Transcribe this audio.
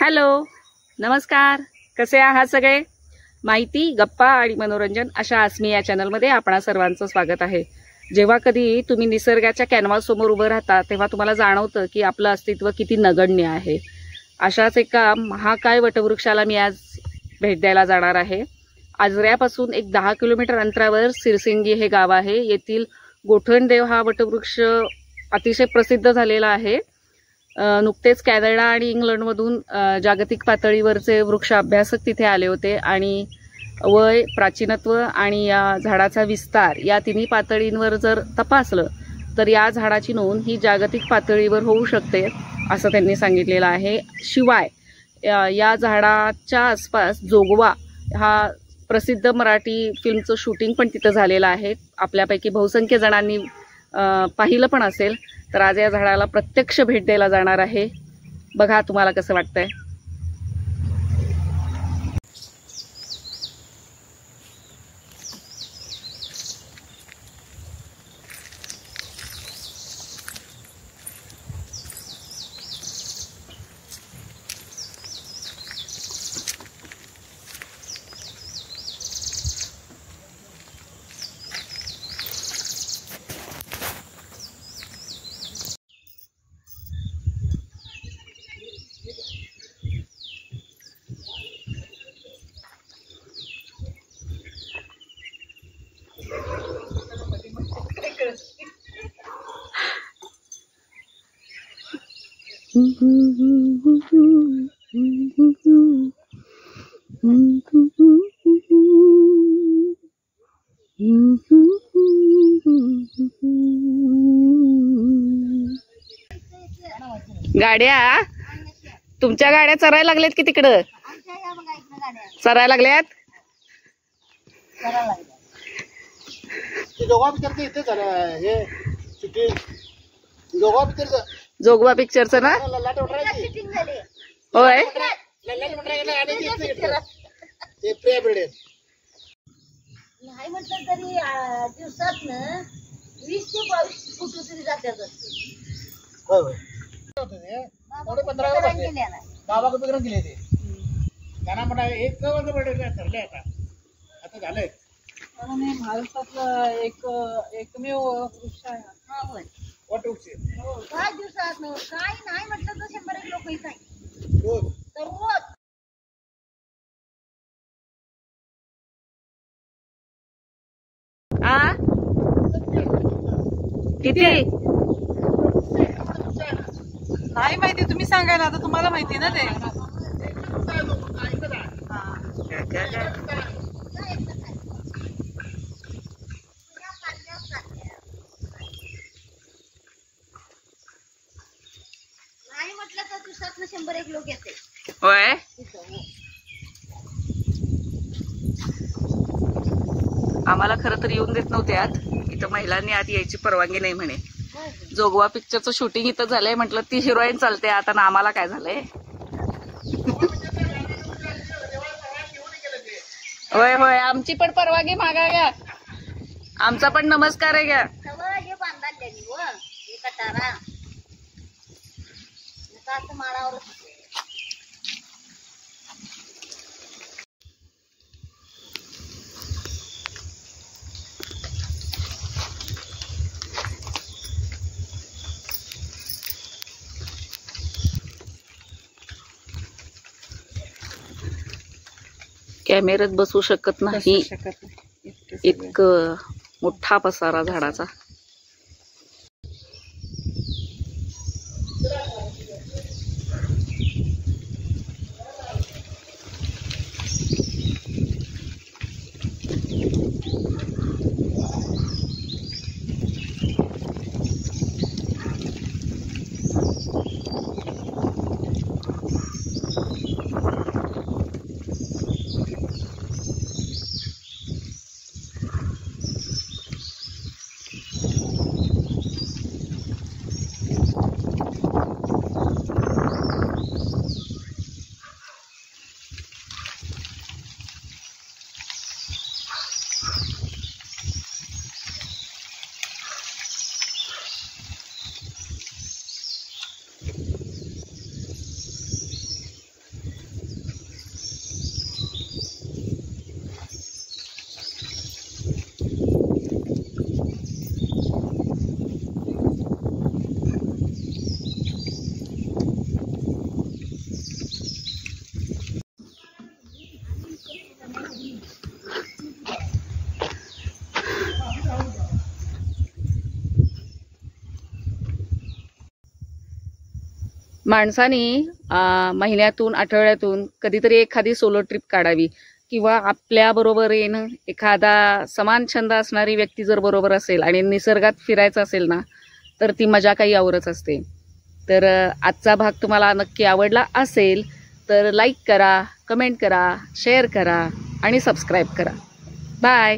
Hello, नमस्कार. कसे आहात सगळे? माहिती, गप्पा आणि मनोरंजन अशा आसमी या चॅनलमध्ये आपणा सर्वांचं स्वागत आहे. जेव्हा कधी तुम्ही निसर्गाच्या कॅनव्हास समोर उभं राहता तेव्हा तुम्हाला जाणवतं की आपलं अस्तित्व किती नगण्य आहे. अशाच एका महाकाय वटवृक्षाला मी आज भेट द्यायला जाणार आहे. आजऱ्यापासून एक 10 किलोमीटर अंतरावर सिरसिंगी हे गाव आहे. येथील गोठणदेव हा वटवृक्ष अतिशय प्रसिद्ध झालेला आहे. नुकतेच कॅनडा आणि इंग्लंडमधून जागतिक पातळीवरचे वृक्ष अभ्यासक तिथे आले होते आणि वय, प्राचीनत्व आणि या झाडाचा विस्तार या तिन्ही पातळींवर जर तपासलं तर या झाडाची नोंद ही जागतिक पातळीवर होऊ शकते असं त्यांनी सांगितलेलं आहे. शिवाय या झाडाच्या आसपास जोगवा हा प्रसिद्ध मराठी फिल्मचं शूटिंग पण तिथं झालेलं आहे. आपल्यापैकी बहुसंख्य जणांनी पाहिलं पण असेल. तर आज या झाडाला प्रत्यक्ष भेट द्यायला जाणार आहे. बघा तुम्हाला कसं वाटतंय. गाड्या, तुमच्या गाड्या चरायला लागल्यात की तिकडं? चरायला लागल्यात. जोगवा पिक्चरचं ना? होय. नाही म्हटलं तरी दिवसात 20 ते 22 फूट तरी जात्यात. गावाकडे गेले ते त्यांना म्हणा एक ठरले आता झालंय. महाराष्ट्रातला एकमेव वृक्ष आहे. वटवृक्ष 5 दिवसात काय नाही म्हटलं तर 100 लोक इथं आहे. रोज तर रोज किती? नाही माहिती, तुम्ही सांगायला. आता तुम्हाला माहिती ना ते. नाही म्हटलं तर दिवसात 100 लोक येते. होय. आम्हाला खरं तर येऊन देत नव्हते आत. इथं महिलांनी आत यायची परवानगी नाही म्हणे. जोगवा पिक्चरचं शूटिंग इथं झालंय. म्हटलं ती हिरोईन चालते आता ना, आम्हाला काय झालंय? होय होय, आमची पण परवानगी मागा घ्या. आमचा पण नमस्कार आहे घ्या. सगळं हे बांधायला व हे कटारा असं माळावर कॅमेऱ्यात बसू शकत नाही इतकं मोठा पसारा झाडाचा. माणसाने महिन्यातून आठवड्यातून कधीतरी एखादी सोलो ट्रिप काढावी किंवा आपल्याबरोबर येणं एखादा समान छंद असणारी व्यक्ती जर बरोबर असेल आणि निसर्गात फिरायचं असेल ना तर ती मजा काही औरच असते. तर आजचा भाग तुम्हाला नक्की आवडला असेल तर लाईक करा, कमेंट करा, शेअर करा आणि सबस्क्राईब करा. बाय.